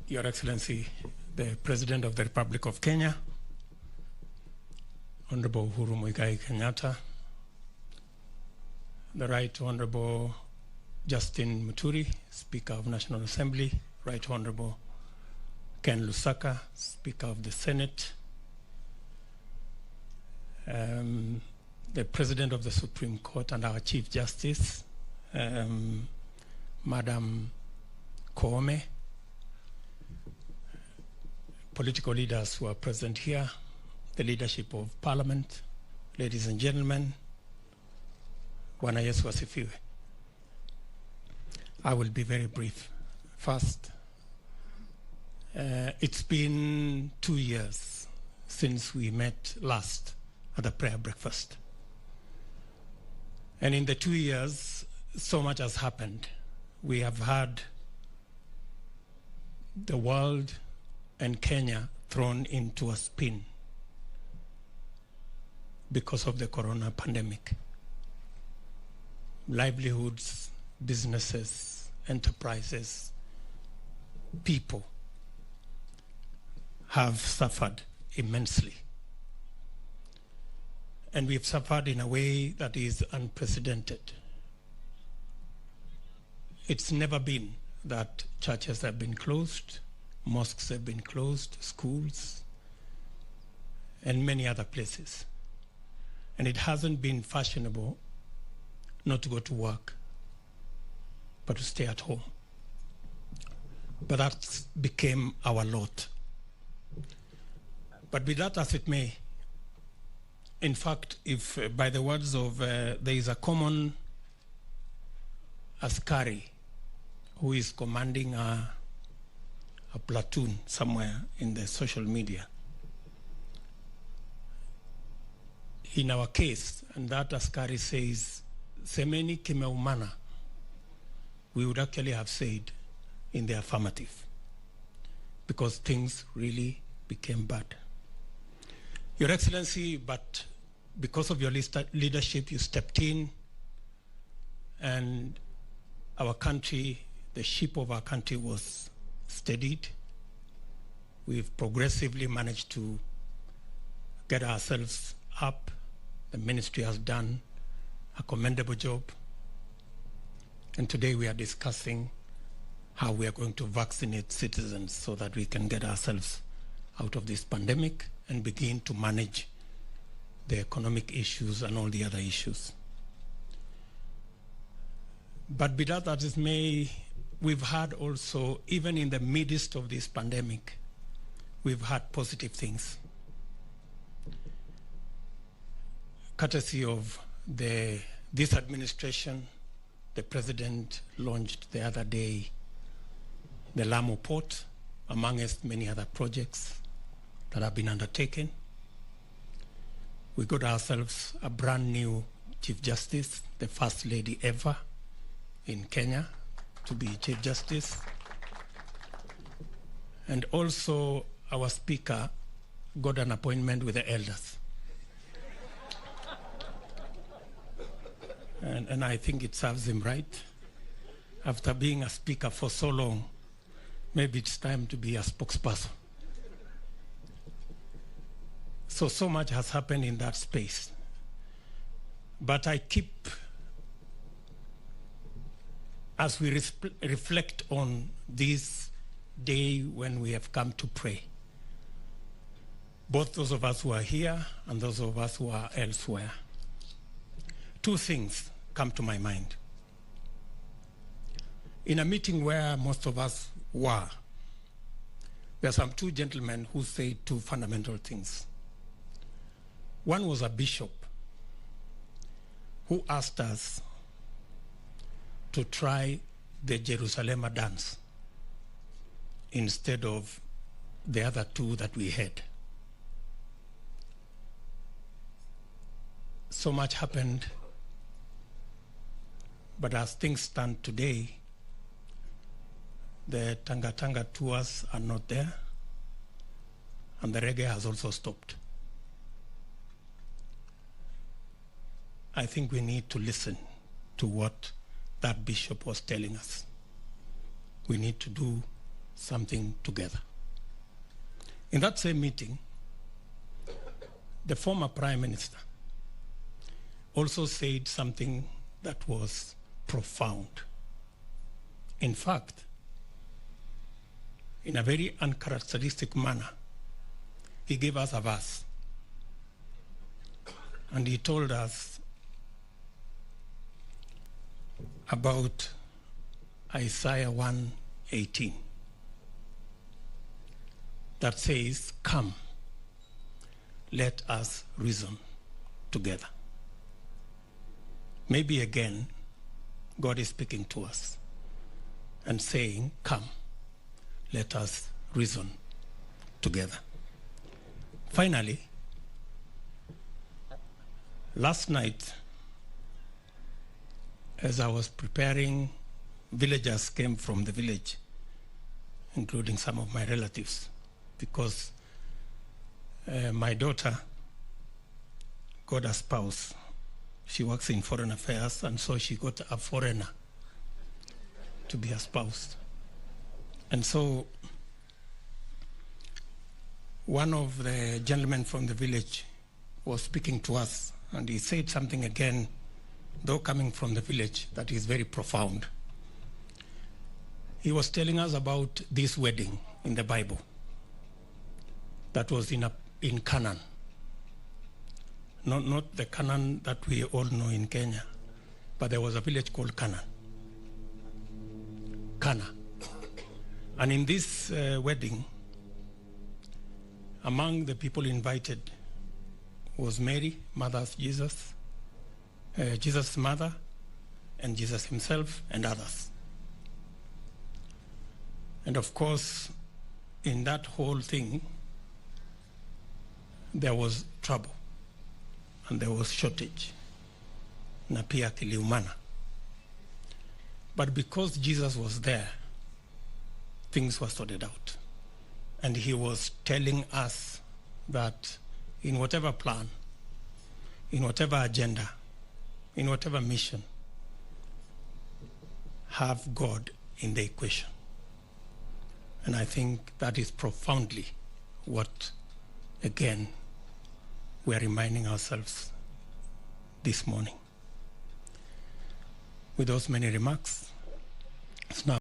Your Excellency, the President of the Republic of Kenya, Honorable Uhuru Muigai Kenyatta, the Right Honorable Justin Muturi, Speaker of National Assembly, Right Honorable Ken Lusaka, Speaker of the Senate, the President of the Supreme Court and our Chief Justice, Madam Koome, political leaders who are present here, the leadership of Parliament, ladies and gentlemen, Bwana Yesu asifiwe. I will be very brief. First, it's been 2 years since we met last at the prayer breakfast. And in the 2 years, so much has happened. We have had the world and Kenya thrown into a spin because of the corona pandemic. Livelihoods, businesses, enterprises, people have suffered immensely. And we've suffered in a way that is unprecedented. It's never been that churches have been closed, mosques have been closed, schools, and many other places. And it hasn't been fashionable not to go to work, but to stay at home. But that became our lot. But be that as it may, in fact, if by the words of, there is a common askari who is commanding a platoon somewhere in the social media. In our case, and that askari says, semeni kimeumana, we would actually have said in the affirmative, because things really became bad. Your Excellency, but because of your leadership, you stepped in, and our country, the ship of our country was steadied. We've progressively managed to get ourselves up. The ministry has done a commendable job. And today we are discussing how we are going to vaccinate citizens so that we can get ourselves out of this pandemic and begin to manage the economic issues and all the other issues. But be that as it may, we've had also, even in the midst of this pandemic, we've had positive things. Courtesy of this administration, the President launched the other day the Lamu Port, amongst many other projects that have been undertaken. We got ourselves a brand new Chief Justice, the first lady ever in Kenya to be Chief Justice. And also our Speaker got an appointment with the elders. And I think it serves him right. After being a speaker for so long, maybe it's time to be a spokesperson. So much has happened in that space. But I keep, as we reflect on this day when we have come to pray, both those of us who are here and those of us who are elsewhere, two things come to my mind. In a meeting where most of us were, there are some two gentlemen who say two fundamental things. One was a bishop who asked us to try the Jerusalem dance instead of the other two that we had. So much happened, but as things stand today, the Tanga Tanga tours are not there, and the reggae has also stopped. I think we need to listen to what that bishop was telling us. We need to do something together. In that same meeting, the former Prime Minister also said something that was profound. In fact, in a very uncharacteristic manner, he gave us a verse. And he told us about Isaiah 1:18 that says, "Come, let us reason together." Maybe again, God is speaking to us and saying, "Come, let us reason together." Finally, last night, as I was preparing, villagers came from the village, including some of my relatives, because my daughter got a spouse. She works in foreign affairs, and so she got a foreigner to be a spouse. And so one of the gentlemen from the village was speaking to us, and he said something again, though coming from the village, that is very profound. He was telling us about this wedding in the Bible that was in Canaan. Not the Canaan that we all know in Kenya, but there was a village called Canaan. Cana. And in this wedding, among the people invited was Mary, mother of Jesus, Jesus' mother, and Jesus himself, and others. And of course, in that whole thing, there was trouble, and there was shortage, na pia kiliumana. But because Jesus was there, things were sorted out. And he was telling us that in whatever plan, in whatever agenda, in whatever mission, have God in the equation. And I think that is profoundly what, again, we are reminding ourselves this morning. With those many remarks, it's now